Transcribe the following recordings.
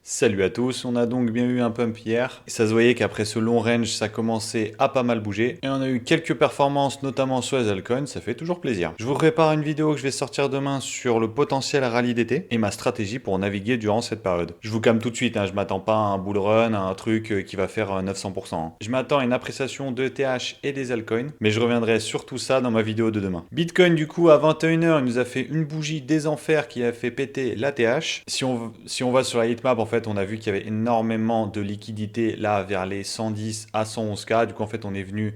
Salut à tous, on a donc bien eu un pump hier. Ça se voyait qu'après ce long range, ça commençait à pas mal bouger. Et on a eu quelques performances, notamment sur les altcoins, ça fait toujours plaisir. Je vous prépare une vidéo que je vais sortir demain sur le potentiel rallye d'été et ma stratégie pour naviguer durant cette période. Je vous calme tout de suite, je m'attends pas à un bull run, à un truc qui va faire 900%. Je m'attends à une appréciation de ETH et des altcoins, mais je reviendrai sur tout ça dans ma vidéo de demain. Bitcoin, du coup, à 21h, il nous a fait une bougie des enfers qui a fait péter l'ATH. Si on va sur la heatmap, en fait, on a vu qu'il y avait énormément de liquidités là vers les 110 à 111K. Du coup, en fait, on est venu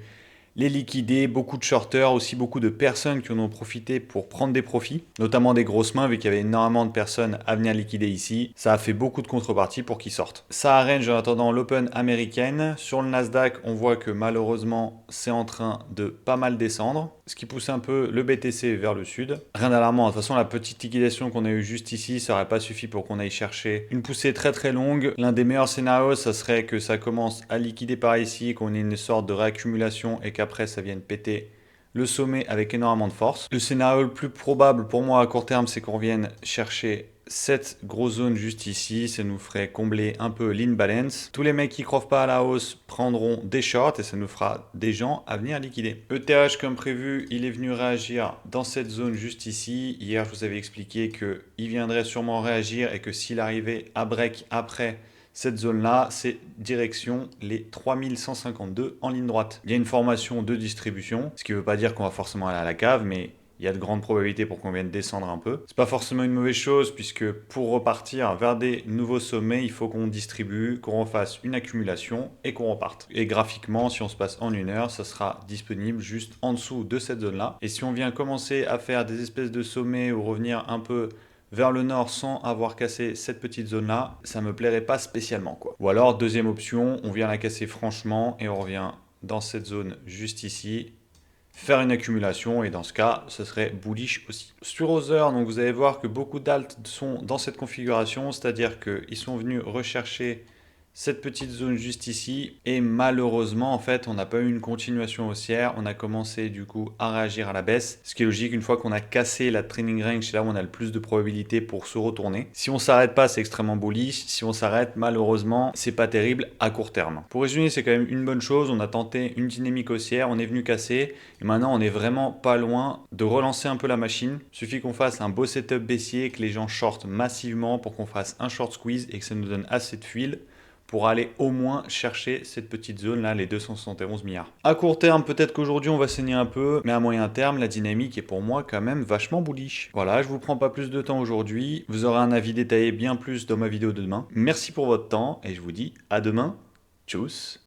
les liquider, beaucoup de shorters, aussi beaucoup de personnes qui en ont profité pour prendre des profits, notamment des grosses mains, vu qu'il y avait énormément de personnes à venir liquider ici. Ça a fait beaucoup de contreparties pour qu'ils sortent. Ça arrange en attendant l'Open américaine. Sur le Nasdaq, on voit que malheureusement, c'est en train de pas mal descendre, ce qui pousse un peu le BTC vers le sud. Rien d'alarmant, de toute façon, la petite liquidation qu'on a eue juste ici, ça n'aurait pas suffi pour qu'on aille chercher une poussée très très longue. L'un des meilleurs scénarios, ça serait que ça commence à liquider par ici, qu'on ait une sorte de réaccumulation et qu'après ça vienne péter le sommet avec énormément de force. Le scénario le plus probable pour moi à court terme, c'est qu'on vienne chercher cette grosse zone juste ici, ça nous ferait combler un peu l'inbalance. Tous les mecs qui croient pas à la hausse prendront des shorts et ça nous fera des gens à venir liquider. ETH comme prévu, il est venu réagir dans cette zone juste ici. Hier, je vous avais expliqué qu'il viendrait sûrement réagir et que s'il arrivait à break après cette zone-là, c'est direction les 3152 en ligne droite. Il y a une formation de distribution, ce qui ne veut pas dire qu'on va forcément aller à la cave, mais il y a de grandes probabilités pour qu'on vienne descendre un peu. C'est pas forcément une mauvaise chose puisque pour repartir vers des nouveaux sommets, il faut qu'on distribue, qu'on refasse une accumulation et qu'on reparte. Et graphiquement, si on se passe en une heure, ça sera disponible juste en dessous de cette zone-là. Et si on vient commencer à faire des espèces de sommets ou revenir un peu vers le nord sans avoir cassé cette petite zone-là, ça me plairait pas spécialement, quoi. Ou alors, deuxième option, on vient la casser franchement et on revient dans cette zone juste ici, faire une accumulation et dans ce cas, ce serait bullish aussi. Sur Other, donc vous allez voir que beaucoup d'alts sont dans cette configuration, c'est-à-dire qu'ils sont venus rechercher cette petite zone juste ici et malheureusement en fait on n'a pas eu une continuation haussière, on a commencé du coup à réagir à la baisse, ce qui est logique une fois qu'on a cassé la trailing range, c'est là où on a le plus de probabilité pour se retourner. Si on s'arrête pas, c'est extrêmement bullish, si on s'arrête, malheureusement c'est pas terrible à court terme. Pour résumer, c'est quand même une bonne chose, on a tenté une dynamique haussière, on est venu casser et maintenant on est vraiment pas loin de relancer un peu la machine. Il suffit qu'on fasse un beau setup baissier, que les gens shortent massivement pour qu'on fasse un short squeeze et que ça nous donne assez de fuel pour aller au moins chercher cette petite zone là, les 271 milliards. À court terme, peut-être qu'aujourd'hui on va saigner un peu, mais à moyen terme, la dynamique est pour moi quand même vachement bullish. Voilà, je vous prends pas plus de temps aujourd'hui, vous aurez un avis détaillé bien plus dans ma vidéo de demain. Merci pour votre temps et je vous dis à demain. Tchuss.